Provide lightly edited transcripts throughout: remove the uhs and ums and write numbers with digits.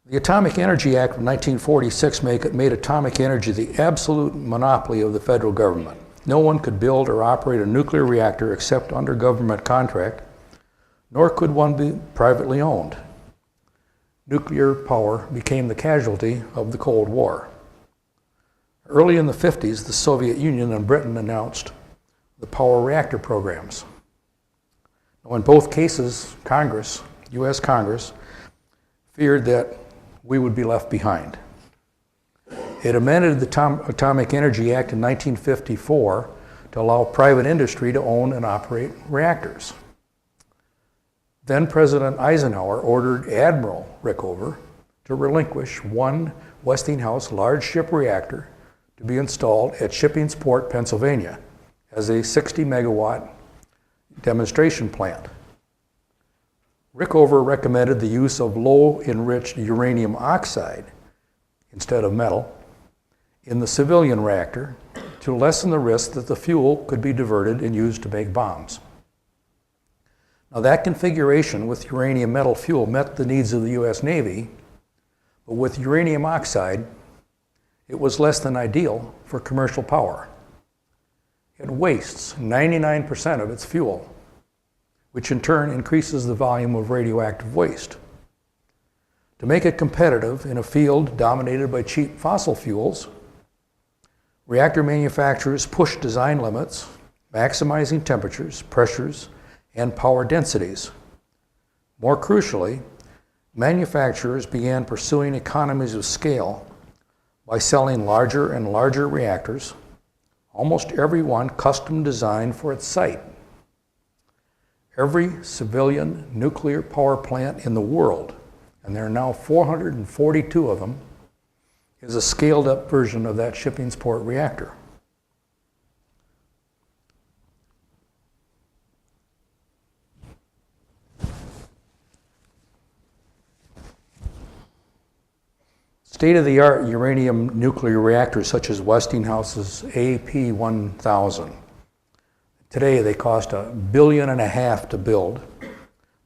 The Atomic Energy Act of 1946 made atomic energy the absolute monopoly of the federal government. No one could build or operate a nuclear reactor except under government contract, nor could one be privately owned. Nuclear power became the casualty of the Cold War. Early in the 50s, the Soviet Union and Britain announced the power reactor programs. Now, in both cases, Congress, U.S. Congress, feared that we would be left behind. It amended the Atomic Energy Act in 1954 to allow private industry to own and operate reactors. Then President Eisenhower ordered Admiral Rickover to relinquish one Westinghouse large ship reactor to be installed at Shippingsport, Pennsylvania, as a 60-megawatt demonstration plant. Rickover recommended the use of low-enriched uranium oxide instead of metal in the civilian reactor to lessen the risk that the fuel could be diverted and used to make bombs. Now, that configuration with uranium metal fuel met the needs of the U.S. Navy, but with uranium oxide, it was less than ideal for commercial power. It wastes 99% of its fuel, which in turn increases the volume of radioactive waste. To make it competitive in a field dominated by cheap fossil fuels, reactor manufacturers pushed design limits, maximizing temperatures, pressures, and power densities. More crucially, manufacturers began pursuing economies of scale by selling larger and larger reactors, almost every one custom designed for its site. Every civilian nuclear power plant in the world, and there are now 442 of them, is a scaled-up version of that Shippingsport reactor. State-of-the-art uranium nuclear reactors such as Westinghouse's AP1000. Today they cost $1.5 billion to build.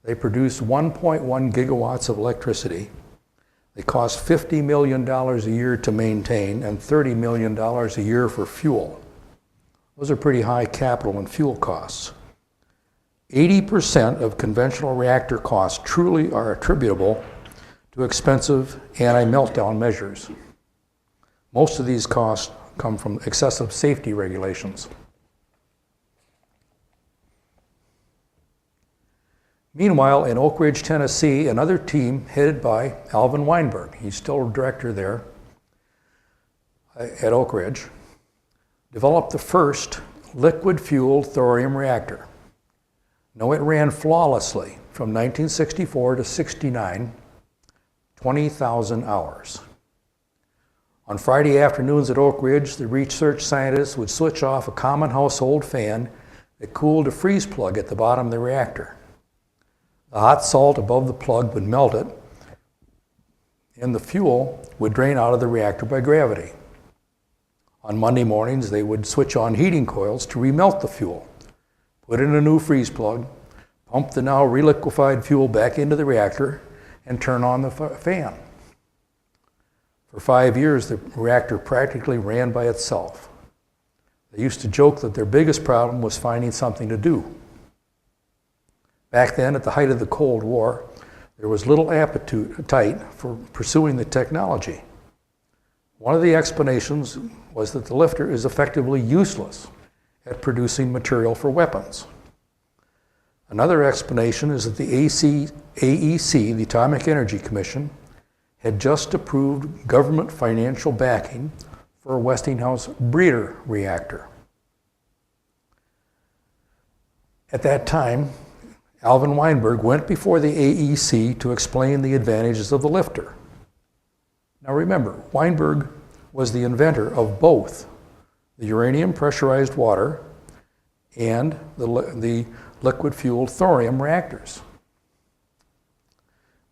They produce 1.1 gigawatts of electricity. They cost $50 million a year to maintain and $30 million a year for fuel. Those are pretty high capital and fuel costs. 80% of conventional reactor costs truly are attributable to expensive anti-meltdown measures. Most of these costs come from excessive safety regulations. Meanwhile, in Oak Ridge, Tennessee, another team headed by Alvin Weinberg, he's still director there at Oak Ridge, developed the first liquid-fueled thorium reactor. Now, it ran flawlessly from 1964 to 69, 20,000 hours. On Friday afternoons at Oak Ridge, the research scientists would switch off a common household fan that cooled a freeze plug at the bottom of the reactor. The hot salt above the plug would melt it, and the fuel would drain out of the reactor by gravity. On Monday mornings, they would switch on heating coils to remelt the fuel, put in a new freeze plug, pump the now reliquefied fuel back into the reactor, and turn on the fan. For 5 years, the reactor practically ran by itself. They used to joke that their biggest problem was finding something to do. Back then, at the height of the Cold War, there was little appetite for pursuing the technology. One of the explanations was that the lifter is effectively useless at producing material for weapons. Another explanation is that the AEC, the Atomic Energy Commission, had just approved government financial backing for a Westinghouse breeder reactor. At that time, Alvin Weinberg went before the AEC to explain the advantages of the lifter. Now remember, Weinberg was the inventor of both the uranium pressurized water and the liquid-fueled thorium reactors.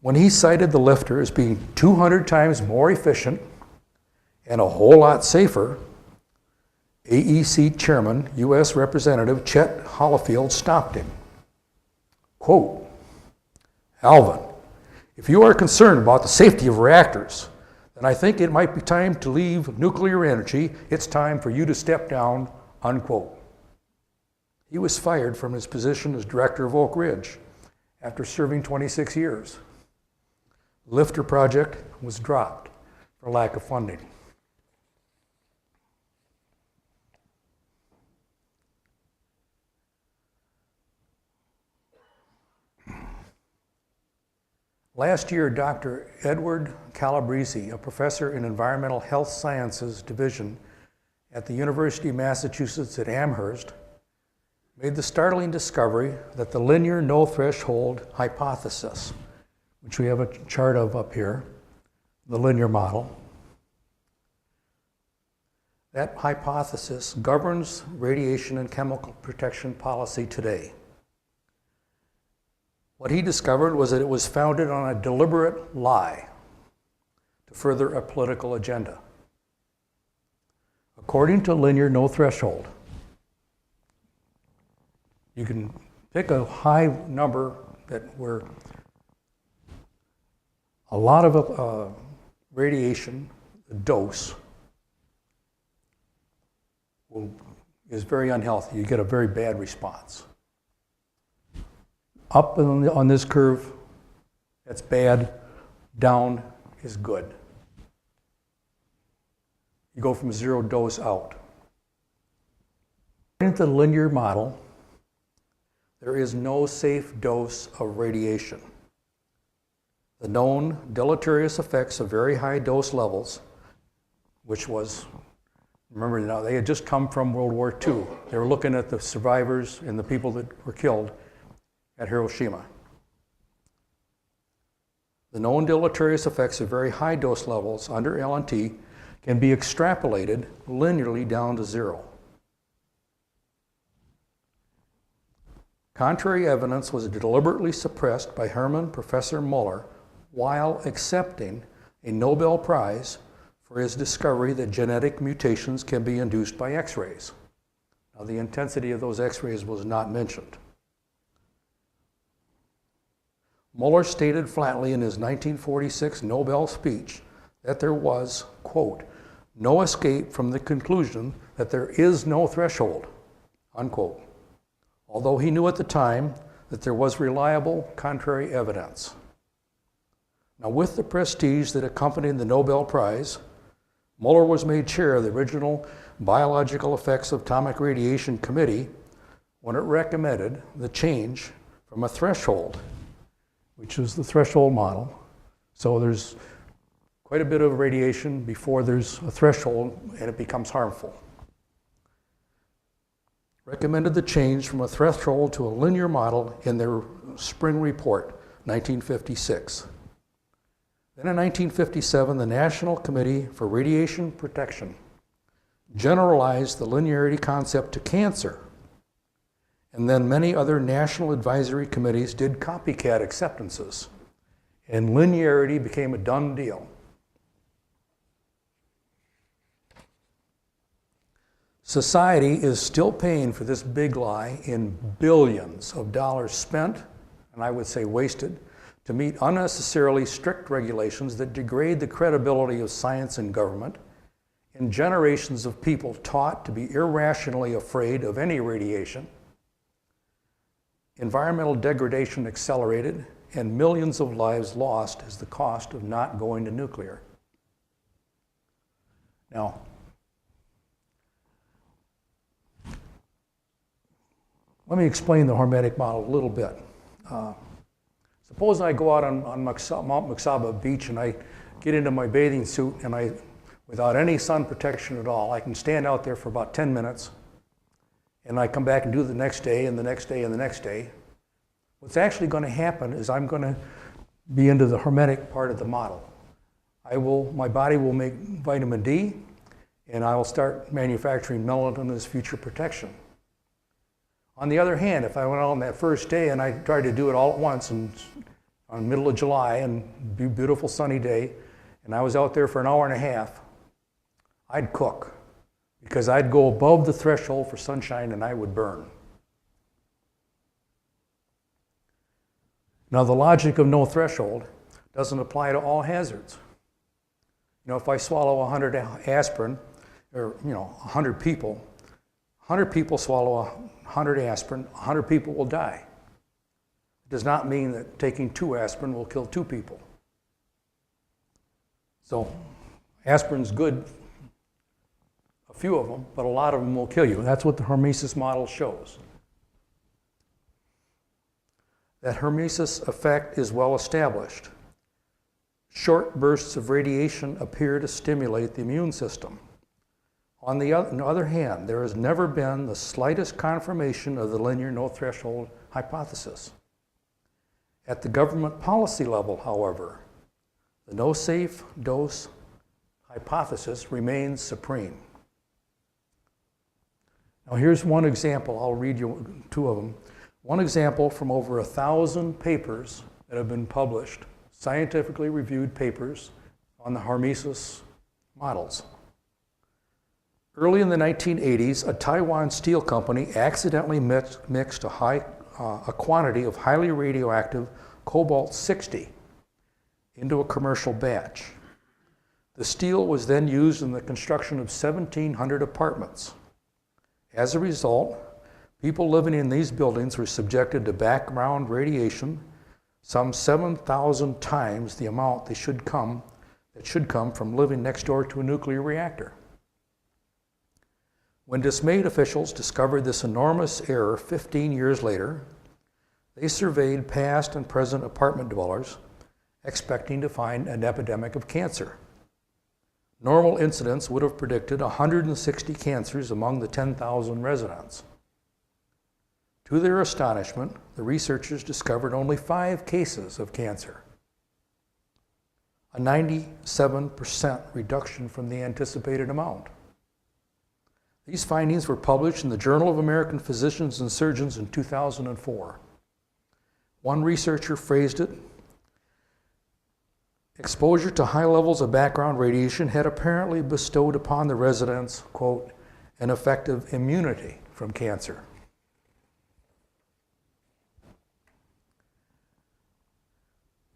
When he cited the lifter as being 200 times more efficient and a whole lot safer, AEC Chairman, U.S. Representative Chet Holifield stopped him. Quote, "Alvin, If you are concerned about the safety of reactors, then I think it might be time to leave nuclear energy. It's time for you to step down, unquote. He was fired from his position as director of Oak Ridge after serving 26 years. The Lifter project was dropped for lack of funding. Last year, Dr. Edward Calabrese, a professor in Environmental Health Sciences Division at the University of Massachusetts at Amherst, made the startling discovery that the linear no-threshold hypothesis, which we have a chart of up here, the linear model, that hypothesis governs radiation and chemical protection policy today. What he discovered was that it was founded on a deliberate lie to further a political agenda. According to linear no threshold, you can pick a high number where a lot of radiation, the dose, is very unhealthy. You get a very bad response. Up on this curve, that's bad. Down is good. You go from zero dose out. According to the linear model, there is no safe dose of radiation. The known deleterious effects of very high dose levels, which was, remember now, they had just come from World War II. They were looking at the survivors and the people that were killed at Hiroshima. The known deleterious effects of very high dose levels under LNT can be extrapolated linearly down to zero. Contrary evidence was deliberately suppressed by Professor Muller while accepting a Nobel Prize for his discovery that genetic mutations can be induced by X-rays. Now, the intensity of those X-rays was not mentioned. Muller stated flatly in his 1946 Nobel speech that there was, quote, no escape from the conclusion that there is no threshold, unquote, although he knew at the time that there was reliable contrary evidence. Now, with the prestige that accompanied the Nobel Prize, Muller was made chair of the original Biological Effects of Atomic Radiation Committee when it recommended the change from a threshold, which is the threshold model. So there's quite a bit of radiation before there's a threshold and it becomes harmful. Recommended the change from a threshold to a linear model in their spring report, 1956. Then in 1957, the National Committee for Radiation Protection generalized the linearity concept to cancer. And then many other national advisory committees did copycat acceptances. And linearity became a done deal. Society is still paying for this big lie in billions of dollars spent, and I would say wasted, to meet unnecessarily strict regulations that degrade the credibility of science and government, and generations of people taught to be irrationally afraid of any radiation. Environmental degradation accelerated, and millions of lives lost as the cost of not going to nuclear. Now, let me explain the hormetic model a little bit. Suppose I go out on Mount Maksaba Beach and I get into my bathing suit and without any sun protection at all, I can stand out there for about 10 minutes and I come back and do it the next day and the next day and the next day. What's actually going to happen is I'm going to be into the hormetic part of the model. My body will make vitamin D and I will start manufacturing melanin as future protection. On the other hand, if I went out on that first day and I tried to do it all at once and on middle of July and beautiful sunny day, and I was out there for an hour and a half, I'd cook because I'd go above the threshold for sunshine and I would burn. Now the logic of no threshold Doesn't apply to all hazards. You know, if I swallow 100 aspirin, or 100 people swallow 100 aspirin, 100 people will die. It does not mean that taking 2 aspirin will kill 2 people. So aspirin's good, a few of them, but a lot of them will kill you. That's what the hormesis model shows. That hormesis effect is well established. Short bursts of radiation appear to stimulate the immune system. On the other hand, there has never been the slightest confirmation of the linear no-threshold hypothesis. At the government policy level, however, the no safe dose hypothesis remains supreme. Now here's one example. I'll read you 2 of them. One example from over 1,000 papers that have been published, scientifically reviewed papers on the hormesis models. Early in the 1980s, a Taiwan steel company accidentally mixed a quantity of highly radioactive cobalt-60 into a commercial batch. The steel was then used in the construction of 1,700 apartments. As a result, people living in these buildings were subjected to background radiation, some 7,000 times the amount that should come from living next door to a nuclear reactor. When dismayed officials discovered this enormous error 15 years later, they surveyed past and present apartment dwellers, expecting to find an epidemic of cancer. Normal incidence would have predicted 160 cancers among the 10,000 residents. To their astonishment, the researchers discovered only 5 cases of cancer, a 97% reduction from the anticipated amount. These findings were published in the Journal of American Physicians and Surgeons in 2004. One researcher phrased it, exposure to high levels of background radiation had apparently bestowed upon the residents, quote, an effective immunity from cancer.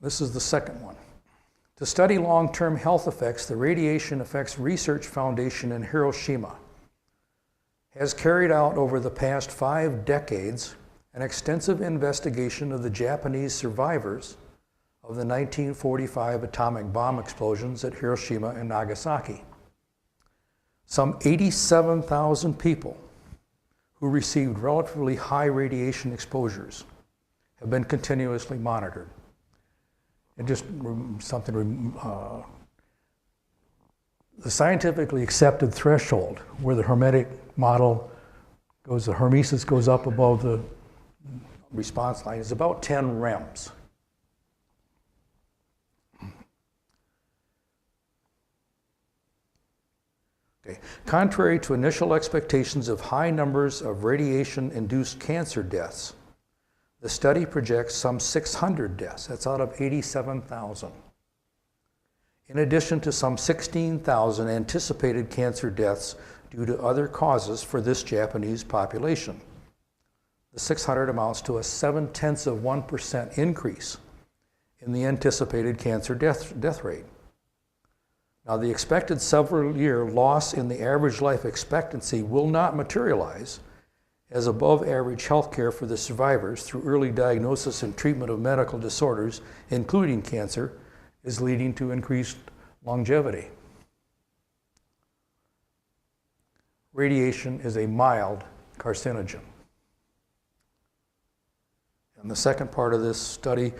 This is the second one. To study long-term health effects, the Radiation Effects Research Foundation in Hiroshima has carried out over the past 5 decades an extensive investigation of the Japanese survivors of the 1945 atomic bomb explosions at Hiroshima and Nagasaki. Some 87,000 people who received relatively high radiation exposures have been continuously monitored. And just something, the scientifically accepted threshold where the hermetic model goes, the hormesis goes up above the response line is about 10 rems. Okay. Contrary to initial expectations of high numbers of radiation-induced cancer deaths, the study projects some 600 deaths. That's out of 87,000. In addition to some 16,000 anticipated cancer deaths due to other causes for this Japanese population. The 600 amounts to a 0.7% increase in the anticipated cancer death rate. Now, the expected several-year loss in the average life expectancy will not materialize, as above-average health care for the survivors through early diagnosis and treatment of medical disorders, including cancer, is leading to increased longevity. Radiation is a mild carcinogen. And the second part of this study,